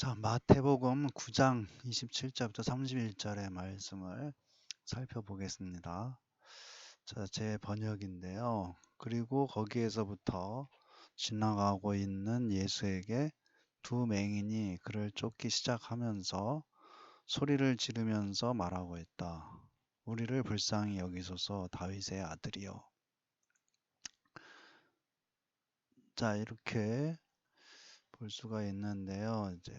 자, 마태복음 9장 27절부터 31절의 말씀을 살펴보겠습니다. 자, 제 번역인데요. 그리고 거기에서부터 지나가고 있는 예수에게 두 맹인이 그를 쫓기 시작하면서 소리를 지르면서 말하고 있다. 우리를 불쌍히 여기소서 다윗의 아들이여. 자, 이렇게 볼 수가 있는데요. 이제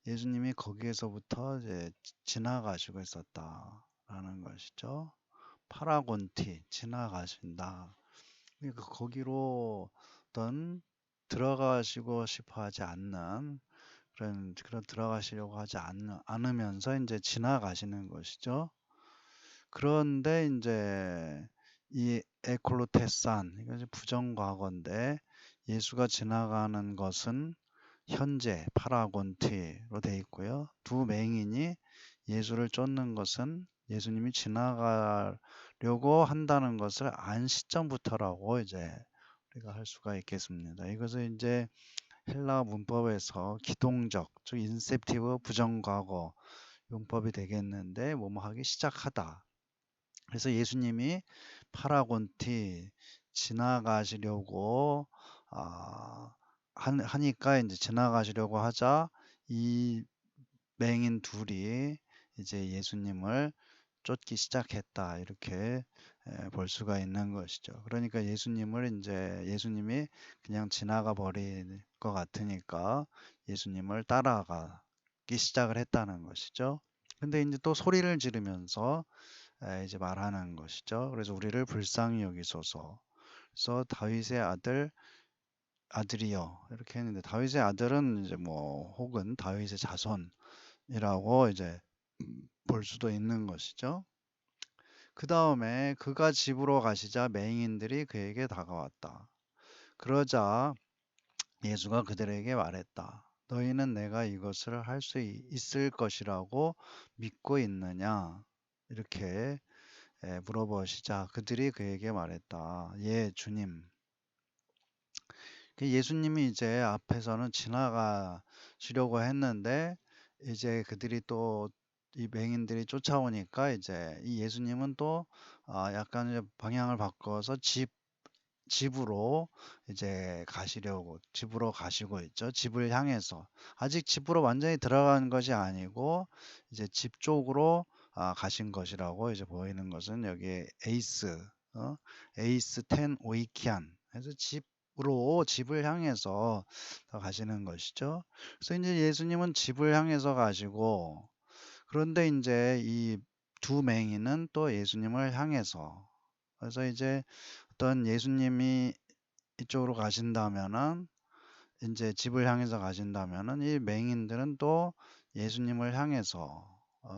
예수님이 거기에서부터 이제 지나가시고 있었다라는 것이죠. 파라곤티 지나가신다. 그러니까 거기로 어떤 들어가시고 싶어 하지 않는 그런 들어가시려고 하지 않으면서 이제 지나가시는 것이죠. 그런데 이제 이 에콜로테산 이것이 부정과거인데 예수가 지나가는 것은 현재 파라곤티로 되어 있고요. 두 맹인이 예수를 쫓는 것은 예수님이 지나가려고 한다는 것을 안 시점부터라고 이제 우리가 할 수가 있겠습니다. 이것을 이제 헬라 문법에서 기동적, 즉 인셉티브 부정과거 용법이 되겠는데 뭐뭐 하기 시작하다. 그래서 예수님이 파라곤티 지나가시려고 하니까 이제 지나가시려고 하자 이 맹인 둘이 이제 예수님을 쫓기 시작했다 이렇게 볼 수가 있는 것이죠. 그러니까 예수님이 그냥 지나가 버릴 것 같으니까 예수님을 따라가기 시작을 했다는 것이죠. 근데 이제 또 소리를 지르면서 이제 말하는 것이죠. 그래서 우리를 불쌍히 여기소서. 그래서 다윗의 아들이요. 이렇게 했는데 다윗의 아들은 이제 뭐 혹은 다윗의 자손이라고 이제 볼 수도 있는 것이죠. 그 다음에 그가 집으로 가시자 맹인들이 그에게 다가왔다. 그러자 예수가 그들에게 말했다. 너희는 내가 이것을 할 수 있을 것이라고 믿고 있느냐? 이렇게 물어보시자 그들이 그에게 말했다. 예, 주님. 예수님이 이제 앞에서는 지나가시려고 했는데 이제 그들이 또 이 맹인들이 쫓아오니까 이제 이 예수님은 또 약간 이제 방향을 바꿔서 집으로 이제 집으로 가시고 있죠. 집을 향해서 아직 집으로 완전히 들어간 것이 아니고 이제 집 쪽으로 가신 것이라고 이제 보이는 것은 여기 어? 에이스 텐 오이키안 해서 집을 향해서 가시는 것이죠. 그래서 이제 예수님은 집을 향해서 가시고 그런데 이제 이 두 맹인은 또 예수님을 향해서 그래서 이제 어떤 예수님이 이쪽으로 가신다면은 이제 집을 향해서 가신다면은 이 맹인들은 또 예수님을 향해서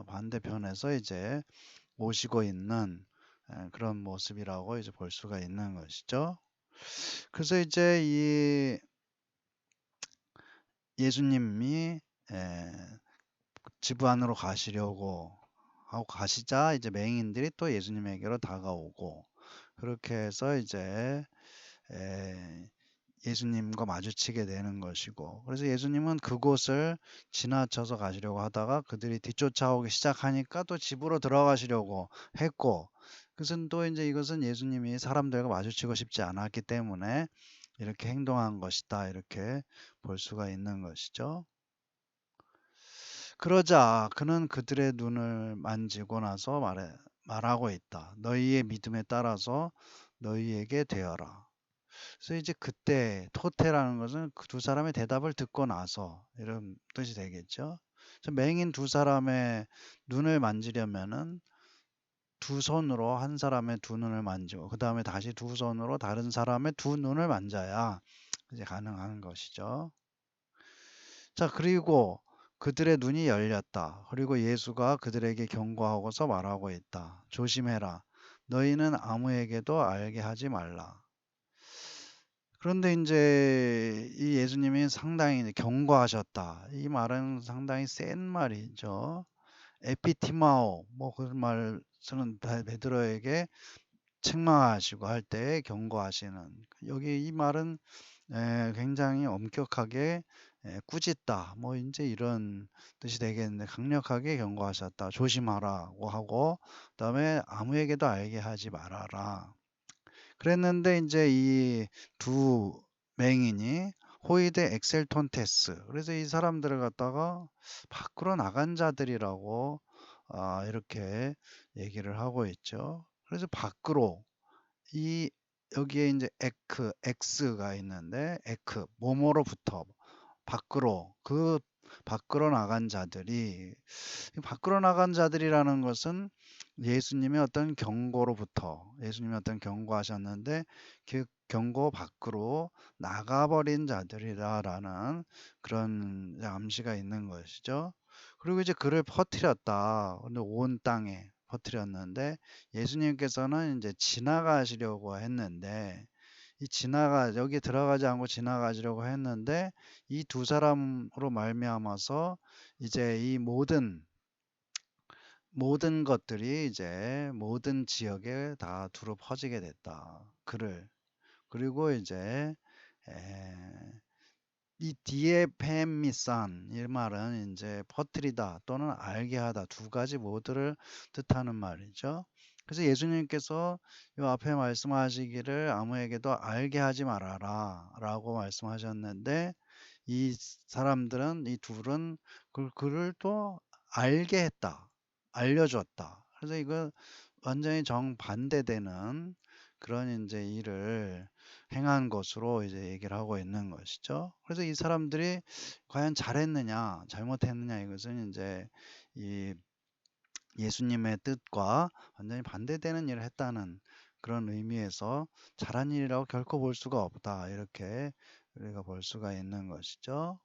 반대편에서 이제 오시고 있는 그런 모습이라고 이제 볼 수가 있는 것이죠. 그래서 이제 이 예수님이 에, 집 안으로 가시려고 하고 가시자 이제 맹인들이 또 예수님에게로 다가오고 그렇게 해서 이제 에, 예수님과 마주치게 되는 것이고 그래서 예수님은 그곳을 지나쳐서 가시려고 하다가 그들이 뒤쫓아오기 시작하니까 또 집으로 들어가시려고 했고 그것은 또 이제 이것은 예수님이 사람들과 마주치고 싶지 않았기 때문에 이렇게 행동한 것이다 이렇게 볼 수가 있는 것이죠. 그러자 그는 그들의 눈을 만지고 나서 말하고 있다. 너희의 믿음에 따라서 너희에게 되어라. 그래서 이제 그때 토테라는 것은 그 두 사람의 대답을 듣고 나서 이런 뜻이 되겠죠. 그래서 맹인 두 사람의 눈을 만지려면은 두 손으로 한 사람의 두 눈을 만지고 그 다음에 다시 두 손으로 다른 사람의 두 눈을 만져야 이제 가능한 것이죠. 자, 그리고 그들의 눈이 열렸다. 그리고 예수가 그들에게 경고하고서 말하고 있다. 조심해라. 너희는 아무에게도 알게 하지 말라. 그런데 이제 이 예수님이 상당히 이제 경고하셨다. 이 말은 상당히 센 말이죠. 에피티마오 뭐 그런 말 쓰는 베드로에게 책망하시고 할 때 경고하시는 여기 이 말은 굉장히 엄격하게 꾸짖다 뭐 인제 이런 뜻이 되겠는데 강력하게 경고하셨다. 조심하라고 하고 그다음에 아무에게도 알게 하지 말아라. 그랬는데 인제 이 두 맹인이 호이데 엑셀톤테스 그래서 이 사람들을 갖다가 밖으로 나간 자들이라고 이렇게 얘기를 하고 있죠. 그래서 밖으로 이 여기에 인제 엑스가 있는데 뭐뭐로부터 밖으로 밖으로 나간 자들이 이 밖으로 나간 자들이라는 것은 예수님의 어떤 경고로부터 예수님이 어떤 경고하셨는데 그 경고 밖으로 나가 버린 자들이다라는 그런 암시가 있는 것이죠. 그리고 이제 그를 퍼뜨렸다. 근데 온 땅에 퍼뜨렸는데 예수님께서는 인제 지나가시려고 했는데 여기 들어가지 않고 지나가시려고 했는데 이 두 사람으로 말미암아서 이제 이 모든 것들이 이제 모든 지역에 다 두루 퍼지게 됐다. 그리고 이제 에 이 디에페미산 이 말은 인제 퍼뜨리다 또는 알게 하다 두 가지 모두를 뜻하는 말이죠. 그래서 예수님께서 요 앞에 말씀하시기를 "아무에게도 알게 하지 말아라."라고 말씀하셨는데 이 사람들은 이 둘은 그를 또 알게 했다. 알려줬다. 그래서 이거 완전히 정반대되는 그런 인제 일을 행한 것으로 이제 얘기를 하고 있는 것이죠. 그래서 이 사람들이 과연 잘했느냐 잘못했느냐 이것은 인제 이 예수님의 뜻과 완전히 반대되는 일을 했다는 그런 의미에서 잘한 일이라고 결코 볼 수가 없다. 이렇게 우리가 볼 수가 있는 것이죠.